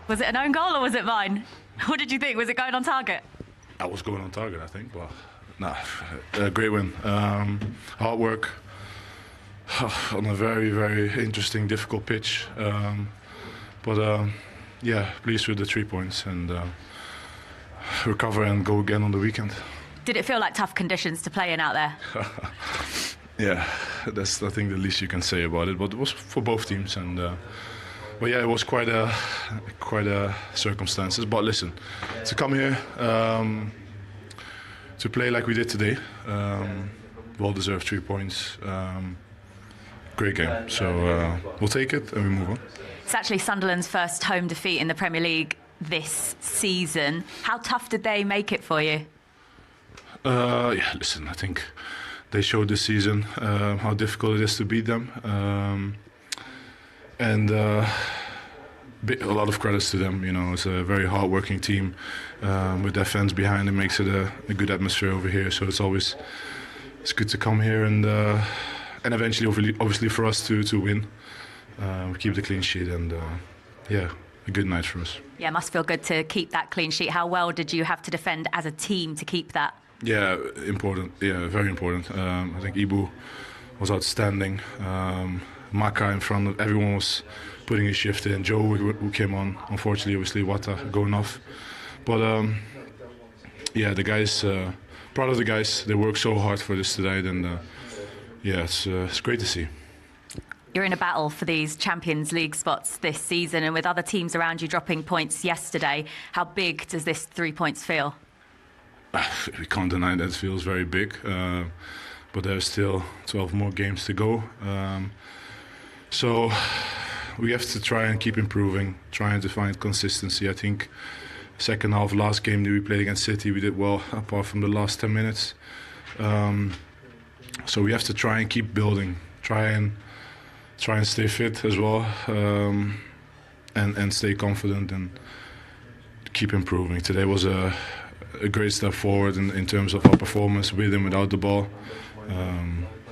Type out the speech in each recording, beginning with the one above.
Was it an own goal or was it mine? What did you think? Was it going on target? I was going on target, I think, but nah, a great win. Hard work on a very, very interesting, difficult pitch. Yeah, pleased with the 3 points and recover and go again on the weekend. Did it feel like tough conditions to play in out there? Yeah, that's I think the least you can say about it. But it was for both teams, and but yeah, it was quite a circumstances. But listen, to come here to play like we did today, well deserved 3 points. Great game. So we'll take it and we move on. It's actually Sunderland's first home defeat in the Premier League this season. How tough did they make it for you? Yeah, listen, I think they showed this season how difficult it is to beat them. And a lot of credits to them. You know, it's a very hard-working team with their fans behind. It makes it a good atmosphere over here. So it's good to come here and eventually, obviously, for us to win. We keep the clean sheet and yeah, a good night for us. Yeah, it must feel good to keep that clean sheet. How well did you have to defend as a team to keep that? Yeah, important. Yeah, very important. I think Ibu was outstanding. Maka in front of everyone was putting his shift in. Joe who came on. Unfortunately, obviously Wata going off. But yeah, the guys, proud of the guys. They worked so hard for this tonight, and yeah, it's great to see. You're in a battle for these Champions League spots this season, and with other teams around you dropping points yesterday, how big does this 3 points feel? We can't deny that it feels very big, but there's still 12 more games to go. So we have to try and keep improving, trying to find consistency. I think second half last game that we played against City, we did well apart from the last 10 minutes. So we have to try and keep building, try and stay fit as well, and stay confident and keep improving. Today was a great step forward in terms of our performance with and without the ball.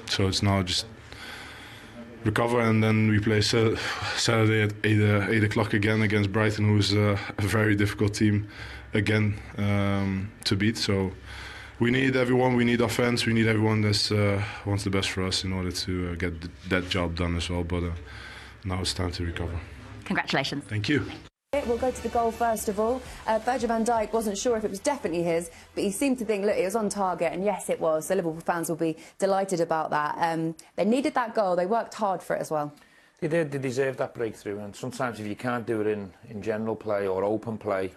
So it's now just recover, and then we play Saturday at 8 o'clock again against Brighton, who's a very difficult team again to beat. So we need everyone, we need our fans, we need everyone that wants the best for us in order to get that job done as well. But now it's time to recover. Congratulations. Thank you. We'll go to the goal first of all. Virgil van Dijk wasn't sure if it was definitely his, but he seemed to think, look, it was on target, and yes, it was. So Liverpool fans will be delighted about that. They needed that goal. They worked hard for it as well. They did. They deserved that breakthrough. And sometimes if you can't do it in general play or open play,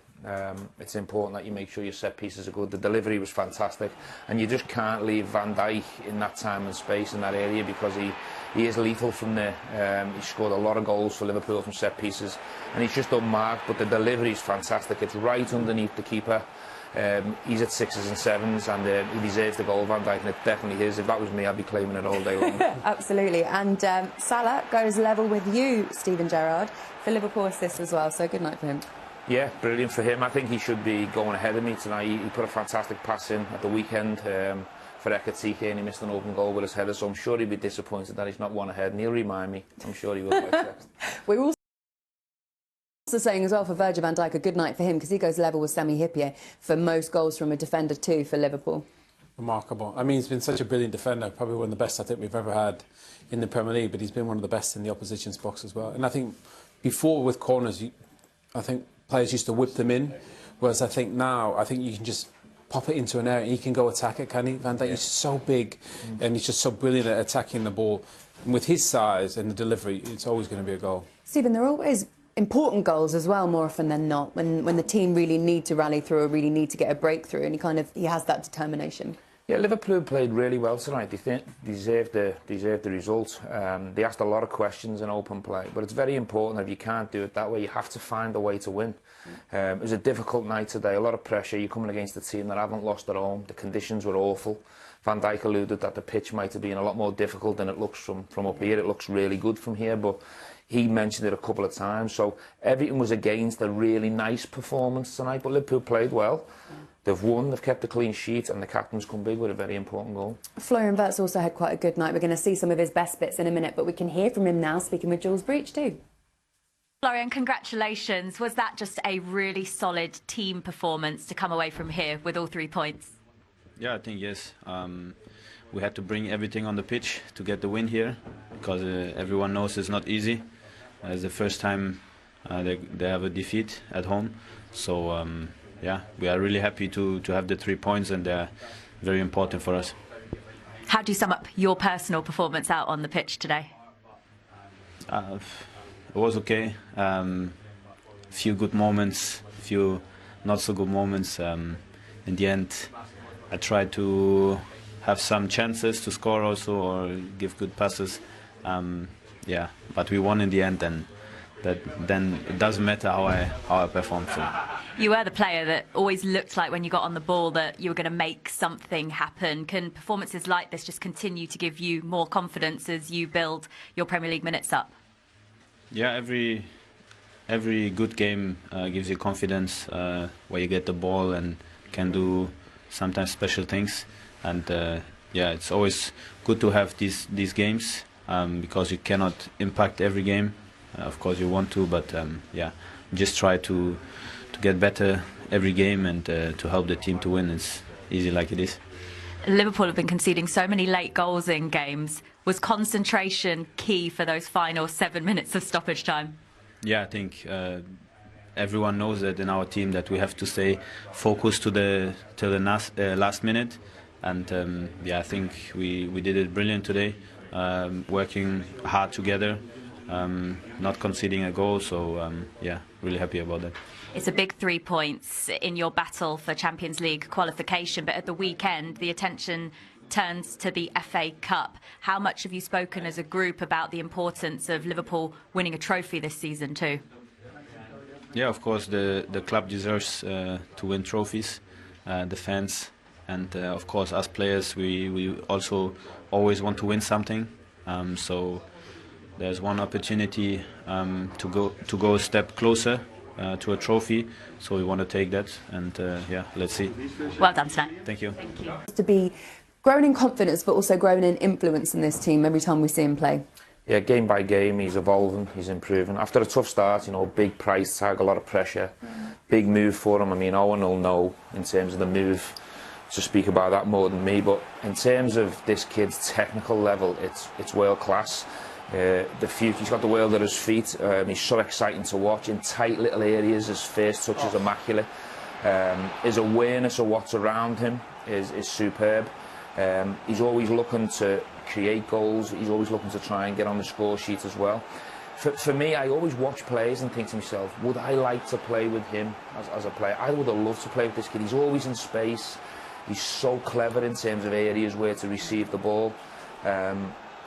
it's important that you make sure your set pieces are good. The delivery was fantastic, and you just can't leave Van Dijk in that time and space in that area, because he is lethal from there. He scored a lot of goals for Liverpool from set pieces, and he's just unmarked, but the delivery is fantastic. It's right underneath the keeper. He's at 6s and 7s, and he deserves the goal, Van Dijk, and it definitely is. If that was me, I'd be claiming it all day long. Absolutely. And Salah goes level with you, Steven Gerrard, for Liverpool assists as well, so good night for him. Yeah, brilliant for him. I think he should be going ahead of me tonight. He put a fantastic pass in at the weekend for Ekatike, and he missed an open goal with his header, so I'm sure he'll be disappointed that he's not one ahead, and he'll remind me. I'm sure he will. We're also saying as well for Virgil van Dijk, a good night for him, because he goes level with Sami Hyypiä for most goals from a defender too for Liverpool. Remarkable. I mean, he's been such a brilliant defender, probably one of the best I think we've ever had in the Premier League, but he's been one of the best in the opposition's box as well. And I think before with corners, I think players used to whip them in, whereas I think now, I think you can just pop it into an area and he can go attack it, can he? Van Dijk is so big and he's just so brilliant at attacking the ball. And with his size and the delivery, it's always going to be a goal. Stephen, there are always important goals as well, more often than not, when the team really need to rally through or really need to get a breakthrough, and he has that determination. Yeah, Liverpool played really well tonight. They deserved the result. They asked a lot of questions in open play, but it's very important that if you can't do it that way, you have to find a way to win. It was a difficult night today, a lot of pressure. You're coming against a team that haven't lost at home. The conditions were awful. Van Dijk alluded that the pitch might have been a lot more difficult than it looks from up here. It looks really good from here, but he mentioned it a couple of times. So everything was against a really nice performance tonight, but Liverpool played well. They've won, they've kept a clean sheet, and the captain's come big with a very important goal. Florian Wirtz also had quite a good night. We're going to see some of his best bits in a minute, but we can hear from him now, speaking with Jules Breach too. Florian, congratulations. Was that just a really solid team performance to come away from here with all 3 points? Yeah, I think yes. We had to bring everything on the pitch to get the win here, because everyone knows it's not easy. It's the first time they have a defeat at home. So yeah, we are really happy to have the 3 points, and they're very important for us. How do you sum up your personal performance out on the pitch today? It was okay. Few good moments, few not so good moments. In the end, I tried to have some chances to score also, or give good passes. Yeah, but we won in the end, and then it doesn't matter how I performed. So. You were the player that always looked like when you got on the ball that you were going to make something happen. Can performances like this just continue to give you more confidence as you build your Premier League minutes up? Yeah, every good game gives you confidence, where you get the ball and can do sometimes special things. And yeah, it's always good to have these games, because you cannot impact every game. Of course you want to, but yeah, just try to get better every game, and to help the team to win. It's easy like it is. Liverpool have been conceding so many late goals in games. Was concentration key for those final 7 minutes of stoppage time? Yeah, I think everyone knows that in our team, that we have to stay focused till the last minute. And yeah, I think we did it brilliant today, working hard together, not conceding a goal. So yeah, really happy about that. It's a big 3 points in your battle for Champions League qualification, but at the weekend the attention turns to the FA Cup. How much have you spoken as a group about the importance of Liverpool winning a trophy this season too? Yeah, of course the club deserves to win trophies, the fans, and of course us players, we also always want to win something. So there's one opportunity to go a step closer to a trophy, so we want to take that, and yeah, let's see. Well done tonight. Thank you. Thank you. To be growing in confidence, but also growing in influence in this team every time we see him play. Yeah, game by game, he's evolving, he's improving. After a tough start, you know, big price tag, a lot of pressure, big move for him. I mean, Owen will know in terms of the move to speak about that more than me, but in terms of this kid's technical level, it's world class. The future, he's got the world at his feet. He's so exciting to watch in tight little areas. His first touch is immaculate. His awareness of what's around him is superb. He's always looking to create goals. He's always looking to try and get on the score sheet as well. For me, I always watch players and think to myself, would I like to play with him as a player? I would have loved to play with this kid. He's always in space. He's so clever in terms of areas where to receive the ball.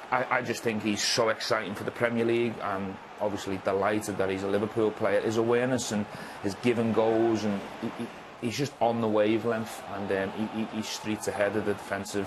I just think he's so exciting for the Premier League, and obviously delighted that he's a Liverpool player. His awareness and his give and goes, and he's just on the wavelength, and he streets ahead of the defensive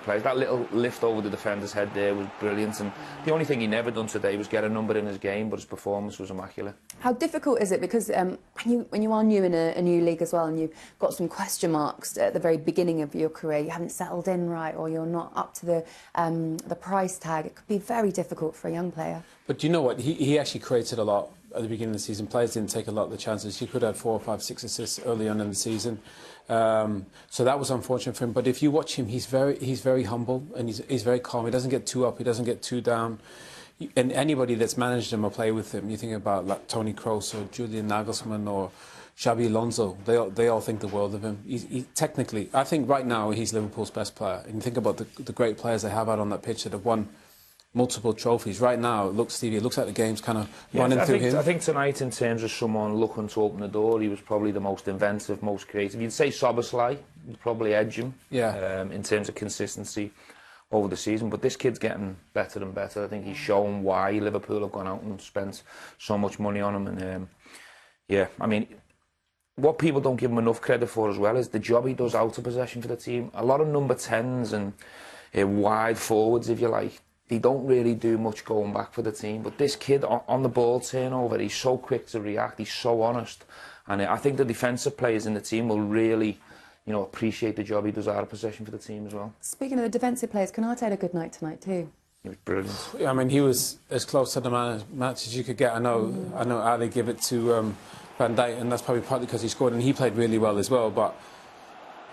players. That little lift over the defender's head there was brilliant, and the only thing he never done today was get a number in his game, but his performance was immaculate. How difficult is it? Because when you are new in a new league as well, and you've got some question marks at the very beginning of your career, you haven't settled in right, or you're not up to the price tag, it could be very difficult for a young player. But you know what? He actually created a lot at the beginning of the season. Players didn't take a lot of the chances. He could have 4 or 5, 6 assists early on in the season. So that was unfortunate for him. But if you watch him, he's very humble, and he's very calm. He doesn't get too up. He doesn't get too down. And anybody that's managed him or played with him, you think about like Toni Kroos or Julian Nagelsmann or Xabi Alonso, they all think the world of him. He technically, I think right now he's Liverpool's best player. And you think about the great players they have out on that pitch that have won multiple trophies. Right now, it looks like the game's kind of running through him. I think tonight, in terms of someone looking to open the door, he was probably the most inventive, most creative. You'd say Szoboszlai would probably edge him, in terms of consistency over the season. But this kid's getting better and better. I think he's shown why Liverpool have gone out and spent so much money on him. And yeah, I mean, what people don't give him enough credit for as well is the job he does out of possession for the team. A lot of number 10s and wide forwards, if you like, they don't really do much going back for the team. But this kid on the ball turnover, he's so quick to react, he's so honest. And I think the defensive players in the team will really, you know, appreciate the job he does out of possession for the team as well. Speaking of the defensive players, Konate had a good night tonight too. He was brilliant. I mean, he was as close to the man of the match as you could get. I know Ali give it to Van Dijk, and that's probably partly because he scored, and he played really well as well. But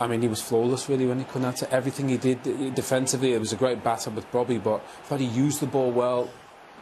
I mean, he was flawless really when he couldn't answer everything he did defensively. It was a great battle with Bobby, but I thought he used the ball well.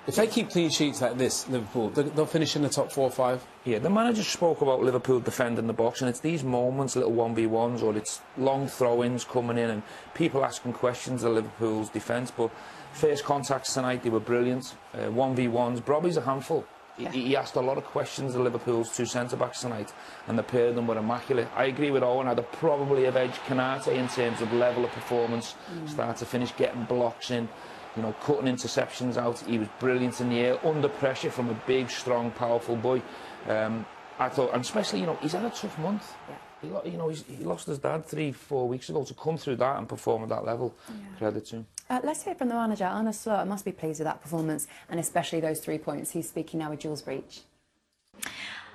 If they keep clean sheets like this, Liverpool, they'll finish in the top 4 or 5. Yeah, the manager spoke about Liverpool defending the box, and it's these moments, little 1v1s, or it's long throw-ins coming in, and people asking questions of Liverpool's defence. But first contacts tonight, they were brilliant. 1v1s, Bobby's a handful. He asked a lot of questions of Liverpool's 2 centre-backs tonight, and the pair of them were immaculate. I agree with Owen, I'd probably have edged Canate in terms of level of performance, start to finish, getting blocks in, you know, cutting interceptions out. He was brilliant in the air, under pressure from a big, strong, powerful boy. I thought, and especially, you know, he's had a tough month. Yeah. He lost his dad 3-4 weeks ago. To come through that and perform at that level, credit to him. Let's hear from the manager, Arne Slot. Must be pleased with that performance, and especially those 3 points. He's speaking now with Jules Breach.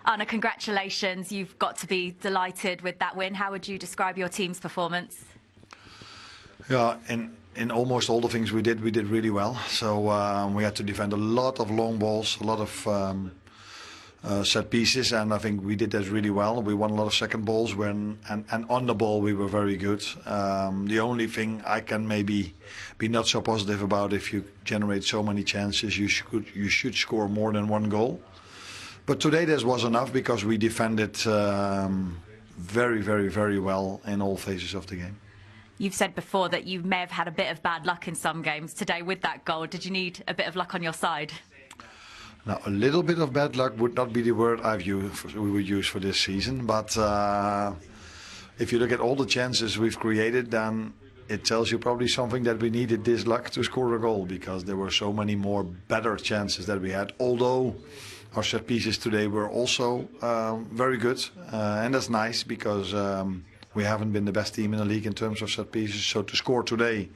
Arne, congratulations. You've got to be delighted with that win. How would you describe your team's performance? Yeah, in almost all the things we did really well. So we had to defend a lot of long balls, a lot of set pieces, and I think we did that really well. We won a lot of second balls and on the ball we were very good. The only thing I can maybe be not so positive about, if you generate so many chances, you should score more than 1 goal. But today this was enough because we defended very, very, very well in all phases of the game. You've said before that you may have had a bit of bad luck in some games. Today with that goal, did you need a bit of luck on your side? Now, a little bit of bad luck would not be the word we would use for this season, but if you look at all the chances we've created, then it tells you probably something that we needed this luck to score a goal, because there were so many more better chances that we had, although our set pieces today were also very good, and that's nice because we haven't been the best team in the league in terms of set pieces. So to score today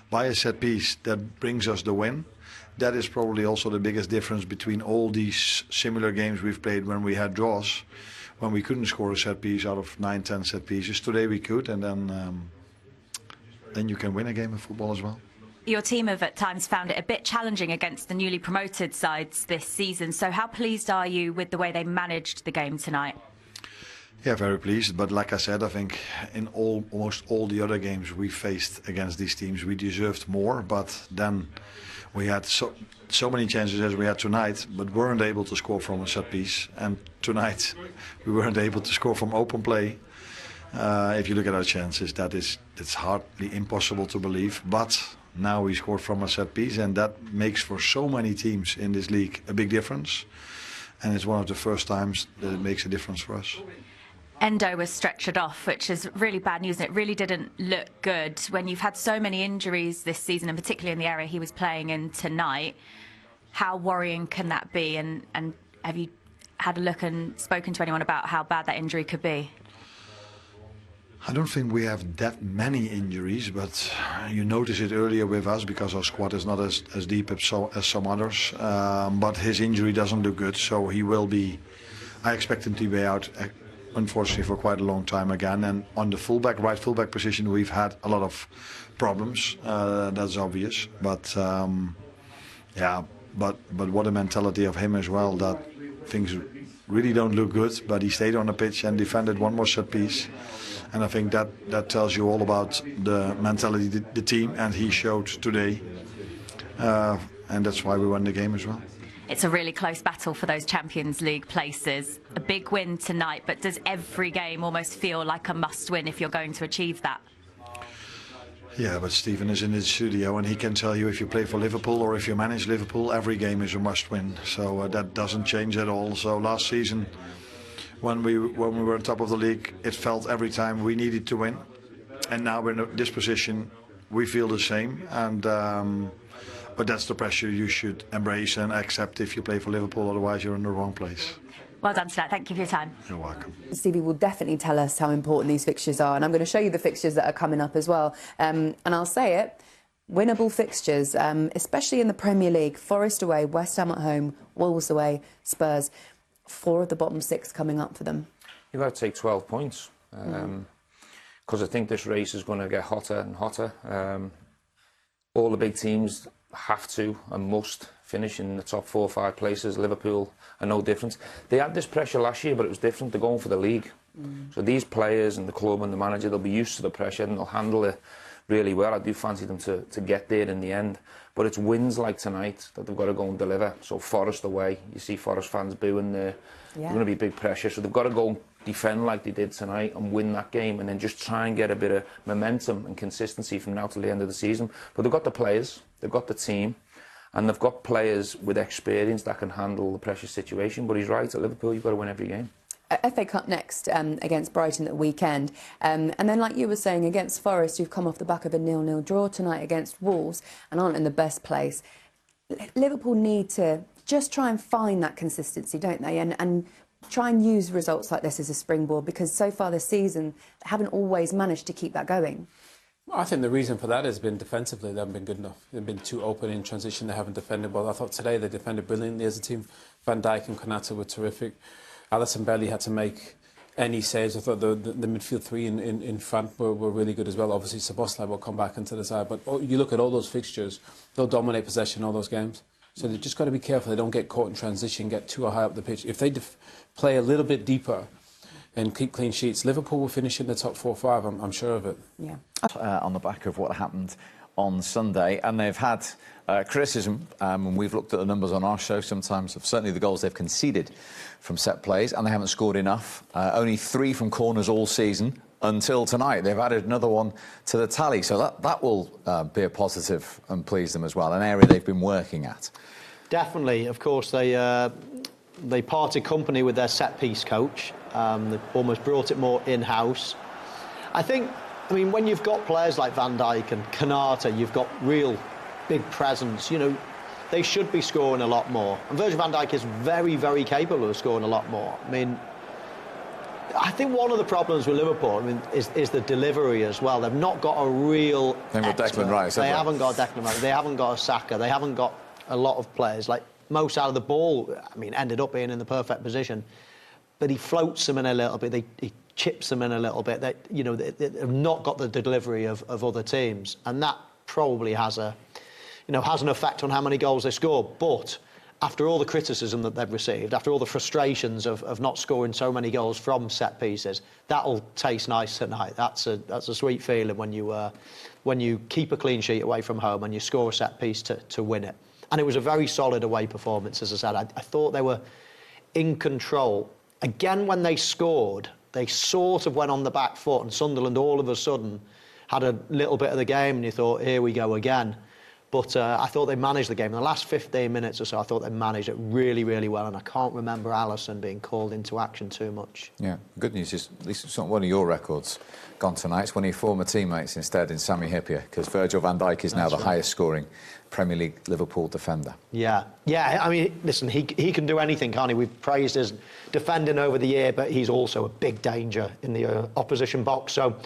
by a set piece that brings us the win, that is probably also the biggest difference between all these similar games we've played when we had draws, when we couldn't score a set piece out of 9-10 set pieces. Today we could, and then you can win a game of football as well. Your team have at times found it a bit challenging against the newly promoted sides this season. So how pleased are you with the way they managed the game tonight? Yeah, very pleased. But like I said, I think in almost all the other games we faced against these teams, we deserved more. But then we had so many chances as we had tonight, but weren't able to score from a set piece. And tonight we weren't able to score from open play. If you look at our chances, it's hardly impossible to believe. But now we scored from a set piece, and that makes for so many teams in this league a big difference. And it's one of the first times that it makes a difference for us. Endo was stretchered off, which is really bad news, and it really didn't look good when you've had so many injuries this season, and particularly in the area he was playing in tonight. How worrying can that be? And have you had a look and spoken to anyone about how bad that injury could be? I don't think we have that many injuries, but you notice it earlier with us because our squad is not as deep as some others. But his injury doesn't look good, so he will be. I expect him to be out, unfortunately, for quite a long time again. And on the right fullback position, we've had a lot of problems. That's obvious. But yeah, but what a mentality of him as well. That things really don't look good, but he stayed on the pitch and defended one more set piece. And I think that tells you all about the mentality, the team, and he showed today. And that's why we won the game as well. It's a really close battle for those Champions League places. A big win tonight, but does every game almost feel like a must-win if you're going to achieve that? Yeah, but Stephen is in his studio and he can tell you if you play for Liverpool or if you manage Liverpool, every game is a must-win. So that doesn't change at all. So last season, when we were on top of the league, it felt every time we needed to win. And now we're in this position, we feel the same. And but that's the pressure you should embrace and accept if you play for Liverpool, otherwise you're in the wrong place. Well done, Slot. Thank you for your time. You're welcome. Stevie will definitely tell us how important these fixtures are, and I'm going to show you the fixtures that are coming up as well. And I'll say it, winnable fixtures, especially in the Premier League. Forest away, West Ham at home, Wolves away, Spurs. 4 of the bottom 6 coming up for them. You've got to take 12 points, because I think this race is going to get hotter and hotter. All the big teams have to and must finish in the top 4 or 5 places. Liverpool are no different. They had this pressure last year, but it was different. They're going for the league. So these players and the club and the manager, they'll be used to the pressure and they'll handle it really well. I do fancy them to get there in the end. But it's wins like tonight that they've got to go and deliver. So Forest away, you see Forest fans booing there. There's going to be big pressure. So they've got to go and defend like they did tonight and win that game and then just try and get a bit of momentum and consistency from now till the end of the season. But they've got the players, they've got the team, and they've got players with experience that can handle the pressure situation. But he's right, at Liverpool you've got to win every game. FA Cup next against Brighton at the weekend. And then, like you were saying, against Forest, you've come off the back of a 0-0 draw tonight against Wolves and aren't in the best place. Liverpool need to just try and find that consistency, don't they? And try and use results like this as a springboard, because so far this season, they haven't always managed to keep that going. I think the reason for that has been defensively. They haven't been good enough. They've been too open in transition. They haven't defended well. I thought today they defended brilliantly as a team. Van Dijk and Konate were terrific. Alisson barely had to make any saves. I thought the midfield three in front were really good as well. Obviously, Szoboszlai will come back into the side. But you look at all those fixtures, they'll dominate possession all those games. So they've just got to be careful they don't get caught in transition, get too high up the pitch. If they play a little bit deeper and keep clean sheets, Liverpool will finish in the top 4 or 5, I'm sure of it. Yeah. On the back of what happened on Sunday, and they've had criticism, and we've looked at the numbers on our show sometimes, of certainly the goals they've conceded from set plays, and they haven't scored enough. Only 3 from corners all season until tonight. They've added another one to the tally, so that will be a positive and please them as well, an area they've been working at. Definitely. Of course, they parted company with their set-piece coach. They almost brought it more in-house. I mean, when you've got players like Van Dijk and Konate, you've got real big presence. You know, they should be scoring a lot more. And Virgil van Dijk is very, very capable of scoring a lot more. I mean, I think one of the problems with Liverpool, is the delivery as well. They've not got a real Declan Rice. They haven't got Declan Rice. They haven't got a Saka. They haven't got a lot of players. Like, most out of the ball, I mean, ended up being in the perfect position. But he floats them in a little bit. He chips them in a little bit. They've not got the delivery of other teams. And that probably has an effect on how many goals they score. But after all the criticism that they've received, after all the frustrations of not scoring so many goals from set pieces, that'll taste nice tonight. That's a sweet feeling when you keep a clean sheet away from home and you score a set piece to win it. And it was a very solid away performance, as I said. I thought they were in control. Again, when they scored, they sort of went on the back foot, and Sunderland all of a sudden had a little bit of the game, and you thought, here we go again. But I thought they managed the game. In the last 15 minutes or so, I thought they managed it really, really well, and I can't remember Alisson being called into action too much. Yeah, good news is at least it's not one of your records gone tonight. It's one of your former teammates instead in Sami Hyypiä, because Virgil van Dijk is now the highest scoring Premier League Liverpool defender. Yeah, I mean, listen, he can do anything, can't he? We've praised his defending over the year, but he's also a big danger in the opposition box. So,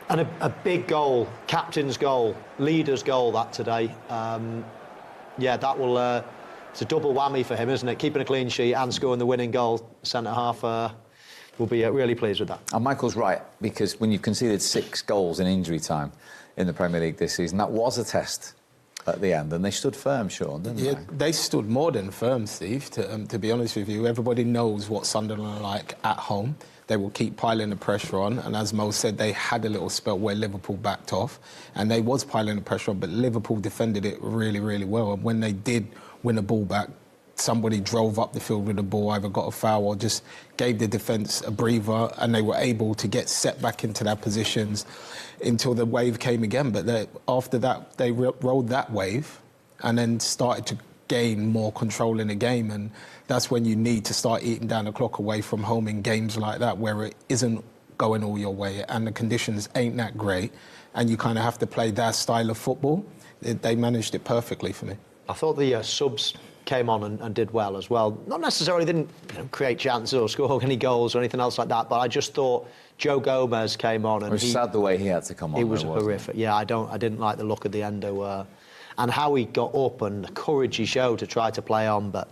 and a big goal, captain's goal, leader's goal, that today. That will... it's a double whammy for him, isn't it? Keeping a clean sheet and scoring the winning goal. Centre-half will be really pleased with that. And Michael's right, because when you've conceded 6 goals in injury time in the Premier League this season, that was a test at the end, and they stood firm, Sean, didn't they? They stood more than firm, Steve, to be honest with you. Everybody knows what Sunderland are like at home. They will keep piling the pressure on, and as Mo said, they had a little spell where Liverpool backed off, and they was piling the pressure on, but Liverpool defended it really, really well. And when they did win a ball back, somebody drove up the field with the ball, either got a foul or just gave the defence a breather, and they were able to get set back into their positions until the wave came again. But after that, they rode that wave and then started to gain more control in the game, and that's when you need to start eating down the clock away from home in games like that, where it isn't going all your way and the conditions ain't that great, and you kind of have to play that style of football. They managed it perfectly for me. I thought the subs came on and did well as well. Not necessarily didn't create chances or score any goals or anything else like that, but I just thought Joe Gomez came on, and it was sad the way he had to come on. He was horrific. Yeah, I didn't like the look of the endo, and how he got up and the courage he showed to try to play on, but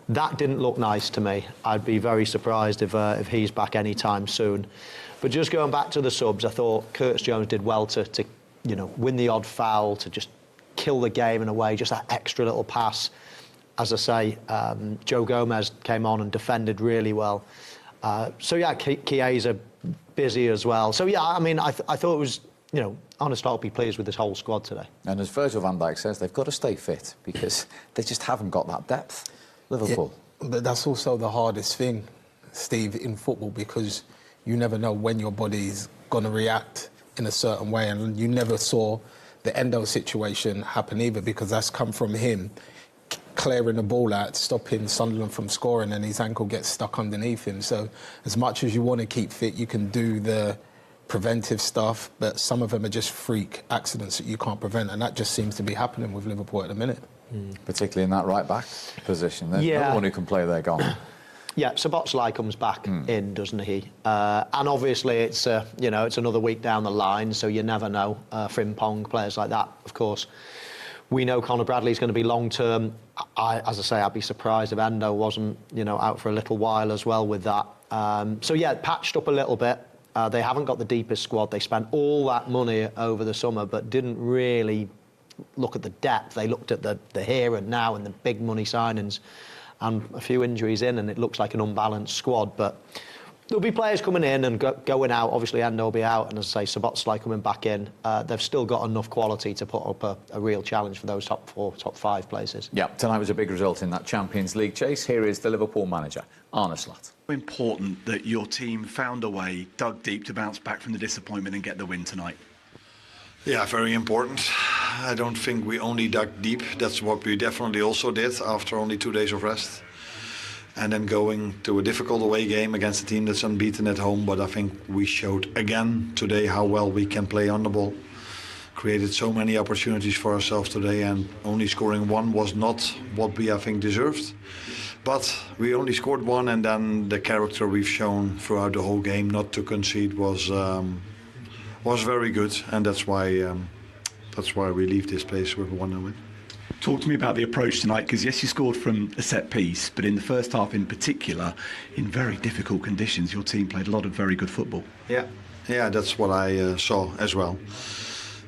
that didn't look nice to me. I'd be very surprised if he's back anytime soon. But just going back to the subs, I thought Curtis Jones did well to win the odd foul, to just kill the game in a way, just that extra little pass. As I say, Joe Gomez came on and defended really well. So yeah, Chiesa busy as well. So yeah, I mean, I thought it was, you know, Arne Slot will be pleased with this whole squad today. And as Virgil van Dijk says, they've got to stay fit because they just haven't got that depth, Liverpool. Yeah, but that's also the hardest thing, Steve, in football, because you never know when your body's going to react in a certain way, and you never saw the Endo situation happen either, because that's come from him clearing the ball out, stopping Sunderland from scoring, and his ankle gets stuck underneath him. So as much as you want to keep fit, you can do the preventive stuff, but some of them are just freak accidents that you can't prevent, and that just seems to be happening with Liverpool at the minute. Particularly in that right-back position. There's no one who can play there, gone. Yeah, Szoboszlai comes back in, doesn't he? And obviously it's, you know, it's another week down the line, so you never know. Frimpong, players like that, of course. We know Conor Bradley's going to be long-term. As I say, I'd be surprised if Endo wasn't, you know, out for a little while as well with that. So yeah, patched up a little bit. They haven't got the deepest squad. They spent all that money over the summer, but didn't really look at the depth. They looked at the here and now and the big money signings, and a few injuries in, and it looks like an unbalanced squad. But there'll be players coming in and going out. Obviously, Endo will be out, and as I say, Szoboszlai coming back in. They've still got enough quality to put up a real challenge for those top 4, top 5 places. Yeah, tonight was a big result in that Champions League chase. Here is the Liverpool manager, Arne Slot. Important that your team found a way, dug deep to bounce back from the disappointment and get the win tonight. Yeah, very important. I don't think we only dug deep. That's what we definitely also did after only 2 days of rest. And then going to a difficult away game against a team that's unbeaten at home. But I think we showed again today how well we can play on the ball. Created so many opportunities for ourselves today, and only scoring one was not what we, I think, deserved. But we only scored one, and then the character we've shown throughout the whole game not to concede was very good, and that's why we leave this place with a 1-0 win. Talk to me about the approach tonight, because yes, you scored from a set piece, but in the first half in particular, in very difficult conditions, your team played a lot of very good football. Yeah, that's what I saw as well.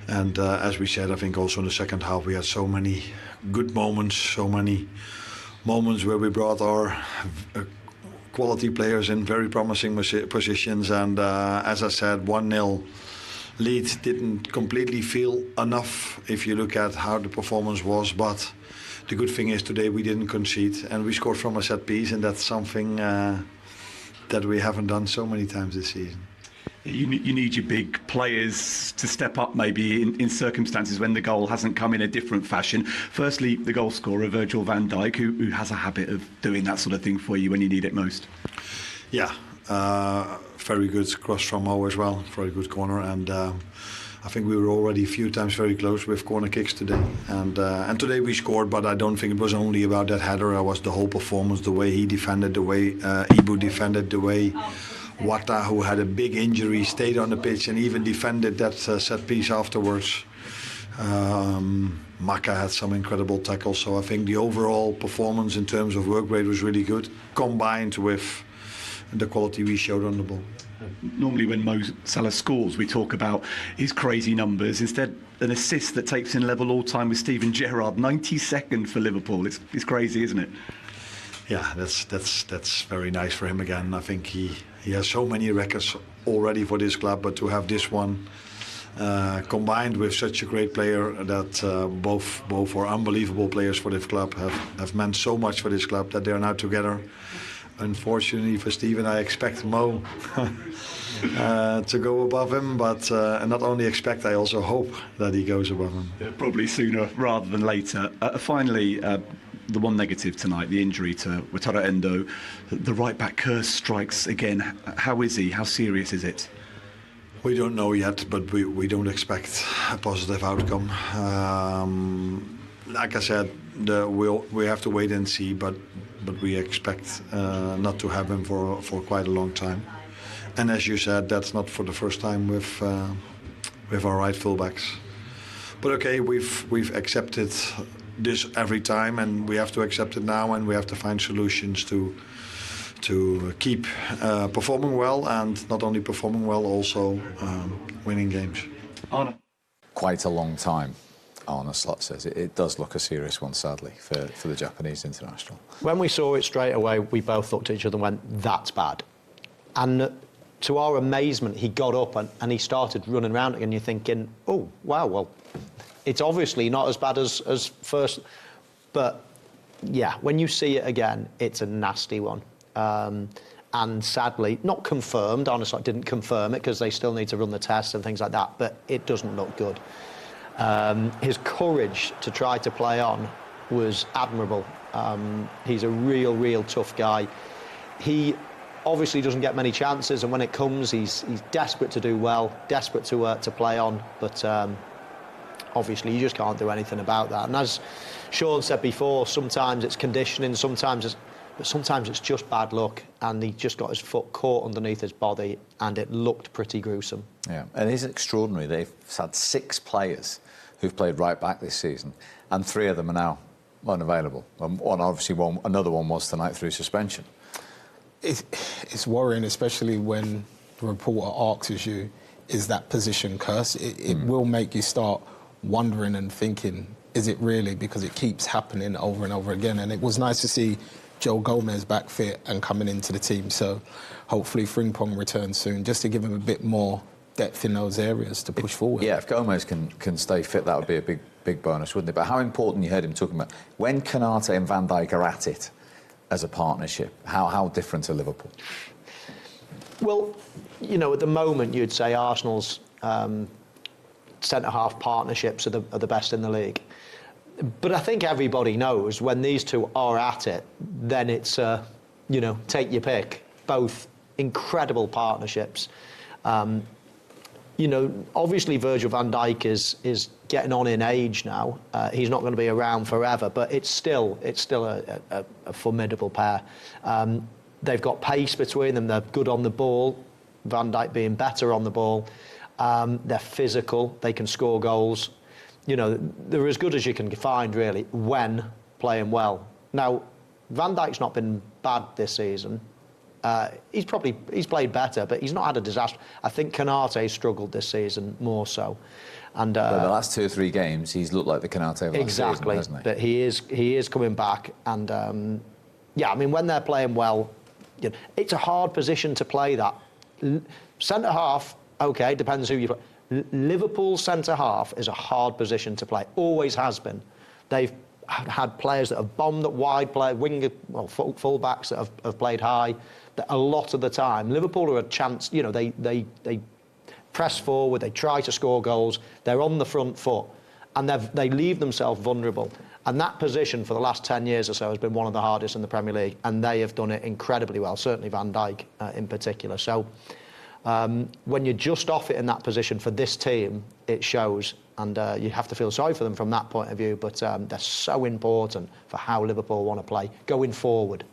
And as we said, I think also in the second half we had so many good moments, so many moments where we brought our quality players in very promising positions, and as I said, 1-0 lead didn't completely feel enough if you look at how the performance was, but the good thing is today we didn't concede and we scored from a set piece, and that's something that we haven't done so many times this season. You need your big players to step up maybe in circumstances when the goal hasn't come in a different fashion. Firstly, the goal scorer, Virgil van Dijk, who has a habit of doing that sort of thing for you when you need it most. Yeah, very good cross from Mo as well, very good corner, and I think we were already a few times very close with corner kicks today, and today we scored, but I don't think it was only about that header. It was the whole performance, the way he defended, the way Ibu defended, the way Wata, who had a big injury, stayed on the pitch and even defended that set piece afterwards. Maka had some incredible tackles, so I think the overall performance in terms of work rate was really good, combined with the quality we showed on the ball. Normally when Mo Salah scores, we talk about his crazy numbers. Instead, an assist that takes in level all-time with Steven Gerrard, 92nd for Liverpool. It's crazy, isn't it? Yeah, that's very nice for him again. I think he has so many records already for this club, but to have this one combined with such a great player that both are unbelievable players for this club, have meant so much for this club that they are now together. Unfortunately for Steven, I expect Mo to go above him, but not only expect, I also hope that he goes above him. Yeah, probably sooner rather than later. Finally, the one negative tonight, the injury to Wataru Endo. The right-back curse strikes again. How is he? How serious is it? We don't know yet, but we don't expect a positive outcome. Like I said, we have to wait and see, but we expect not to have him for quite a long time. And as you said, that's not for the first time with our right fullbacks. But okay, we've accepted this every time, and we have to accept it now, and we have to find solutions to keep performing well, and not only performing well, also winning games. Quite a long time. Arne Slot says, it does look a serious one, sadly, for the Japanese international. When we saw it straight away, we both looked at each other and went, that's bad. And to our amazement, he got up and he started running around again. You're thinking, oh, wow, well, it's obviously not as bad as first. But, yeah, when you see it again, it's a nasty one. And sadly, not confirmed, Arne Slot didn't confirm it because they still need to run the tests and things like that, but it doesn't look good. His courage to try to play on was admirable. He's a real tough guy. He obviously doesn't get many chances, and when it comes, he's desperate to do well, desperate to play on, but obviously you just can't do anything about that. And as Sean said before, sometimes it's conditioning, sometimes it's just bad luck, and he just got his foot caught underneath his body, and it looked pretty gruesome. Yeah, and it is extraordinary. They've had 6 players who've played right back this season, and 3 of them are now unavailable. Another one was tonight through suspension. It's worrying, especially when the reporter asks you, is that position cursed? It will make you start wondering and thinking, is it really? Because it keeps happening over and over again. And it was nice to see Joe Gomez back fit and coming into the team. So hopefully Frimpong returns soon, just to give him a bit more depth in those areas to push forward. Yeah, if Gomez can stay fit, that would be a big bonus, wouldn't it? But how important, you heard him talking about, when Konate and Van Dijk are at it as a partnership, how different to Liverpool? Well, you know, at the moment you'd say Arsenal's centre-half partnerships are the best in the league. But I think everybody knows when these two are at it, then it's, you know, take your pick. Both incredible partnerships. You know, obviously Virgil van Dijk is getting on in age now. He's not going to be around forever, but it's still a formidable pair. They've got pace between them. They're good on the ball. Van Dijk being better on the ball. They're physical. They can score goals. You know, they're as good as you can find, really, when playing well. Now, Van Dijk's not been bad this season. He's played better, but he's not had a disaster. I think Konate struggled this season more so. And but the last 2 or 3 games, he's looked like the Konate of last season, hasn't he? But he is coming back. And, yeah, I mean, when they're playing well, you know, it's a hard position to play that. Centre-half, OK, depends who you play. Liverpool centre-half is a hard position to play, always has been. They've had players that have bombed at wide, full-backs that have played high. A lot of the time, Liverpool are a chance, you know, they press forward, they try to score goals, they're on the front foot, and they leave themselves vulnerable. And that position for the last 10 years or so has been one of the hardest in the Premier League, and they have done it incredibly well, certainly Van Dijk in particular. So when you're just off it in that position for this team, it shows, and you have to feel sorry for them from that point of view, but they're so important for how Liverpool want to play going forward.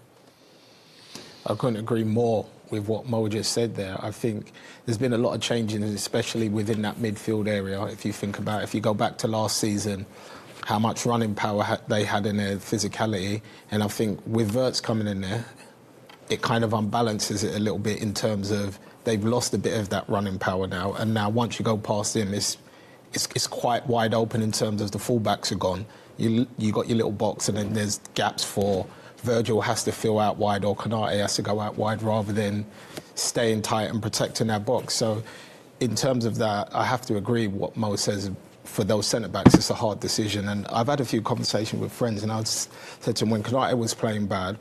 I couldn't agree more with what Mo just said there. I think there's been a lot of changes, especially within that midfield area. If you think about it, if you go back to last season, how much running power they had in their physicality, and I think with Wirtz coming in there, it kind of unbalances it a little bit in terms of they've lost a bit of that running power now, and now once you go past him, it's quite wide open in terms of the fullbacks are gone. You got your little box, and then there's gaps for Virgil has to fill out wide, or Konate has to go out wide rather than staying tight and protecting that box. So in terms of that, I have to agree with what Mo says. For those centre-backs, it's a hard decision. And I've had a few conversations with friends, and I said to them, when Konate was playing bad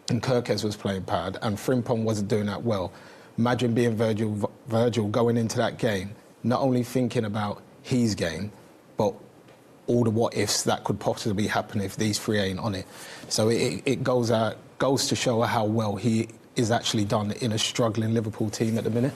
and Kirkes was playing bad and Frimpong wasn't doing that well, imagine being Virgil going into that game, not only thinking about his game, but all the what-ifs that could possibly happen if these 3 ain't on it. So it goes to show how well he is actually done in a struggling Liverpool team at the minute.